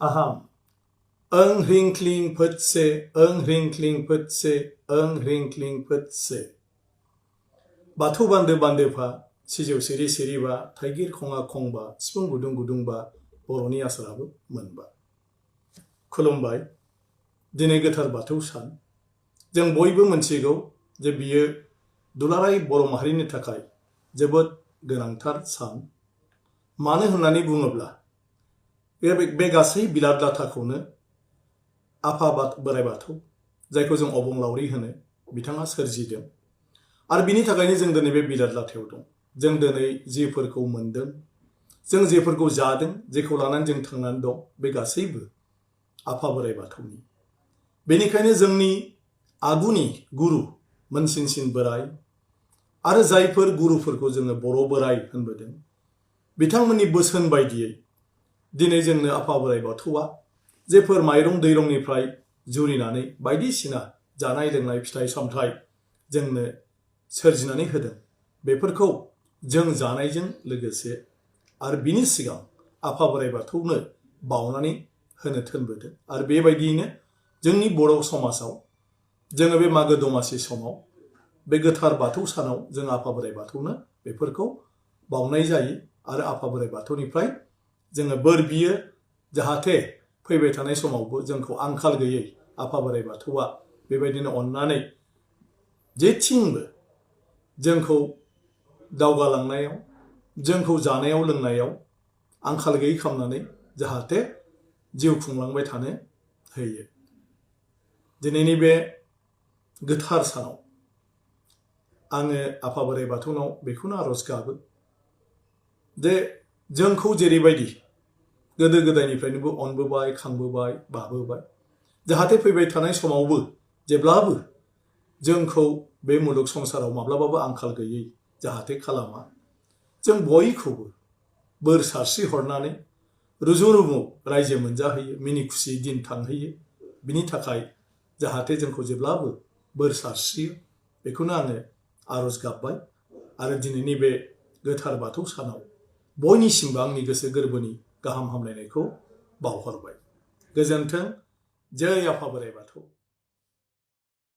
aham ओं ह्रीं क्लीं फुत्से ओं ह्रीं क्लीं फुत्से ओं ह्रीं क्लीं फुत्से बाथौ बान्दो बान्दोफा सिजौ सिरि सिरिबा थाइगिर खङा खंबा सिफुं गुदुं गुदुंबा बर'नि आसाराबो मोनबा खुलुमबाय दिनै गोथार बाथौ सान जों बयबो मोनथिगौ जे बियो दुलाराय बर' माहारिनि थाखाय जोबोद गोनांथार सान मानो होननानै बुङोब्ला बे गासै बिलाद लाथाखौनो आफा बोराइ बाथौ जायखौ जों अबंलावरि होनो बिथाङा सोरजिदों आरो बिनि थाखायनो जों दिनै बे बिलाद लाथायाव दं जों दिनै जिफोरखौ मोनदों जों जेफोरखौ जादों जेखौ लानानै जों थांनानै दं बे गासैबो आफा बोराइ बाथौनि बेनिखायनो जोंनि आगुनि गुरु मोनसिनसिन बोराइ आरो जायफोर गुरुफोरखौ जोङो बर' बोराइ होनबोदों बिथांमोननि बोसोन बायदियै दिनै जोंनो आफा बोराइ बाथौआ जेफोर माइरं दैरंनिफ्राय जुरिनानै बायदिसिना जानाय लोंनाय फिथाइ सामथाइ जोंनो सोरजिनानै होदों बेफोरखौ जों जानायजों लोगोसे आरो बिनि सिगां आफा बोराइ बाथौनो बावनानै होनो थोनबोदों आरो बेबायदियैनो जोंनि बर' समाजाव जोङो बे मागो दमासि समाव बे गोथार बाथौ सानाव जों आफा बोराइ बाथौनो बेफोरखौ बावनाय जायो आरो आफा बोराइ बाथौनिफ्राय जोङो बोर बियो जाहाथे फैबाय थानाय समावबो जोंखौ आंखाल गैयै आफा बोराइ बाथौआ बेबायदिनो अननानै जेथिंबो जोंखौ दावगालांनायाव जोंखौ जानायाव लोंनायाव आंखाल गैयै खालामनानै जाहाथे जिउ खुंलांबाय थानो होयो दिनैनि बे गोथार सानाव आङो आफा बोराइ बाथौनाव बेखौनो आरज गाबो जे जोंखौ जेरैबायदि गोदो गोदायनिफ्रायनोबो अनबोबाय खांबोबाय बाबोबाय जाहाथे फैबाय थानाय समावबो जेब्लाबो जोंखौ बे मुलुग संसाराव माब्लाबाबो आंखाल गैयै जाहाथे खालामा जों बयखौबो बोर सारस्रि हरनानै रुजु रुमु रायजो मोनजाहोयो मिनि खुसि दिन थांहोयो बिनि थाखाय जाहाथे जोंखौ जेब्लाबो बोर सारस्रियो बेखौनो आङो आरज गाबबाय आरो दिनैनि बे गोथार बाथौ सानाव बयनिसिमबो आंनि गोसो गोरबोनि गाहाम हामलायनायखौ बावहरबाय गोजोन्थों जय आफा बोराइ बाथौ।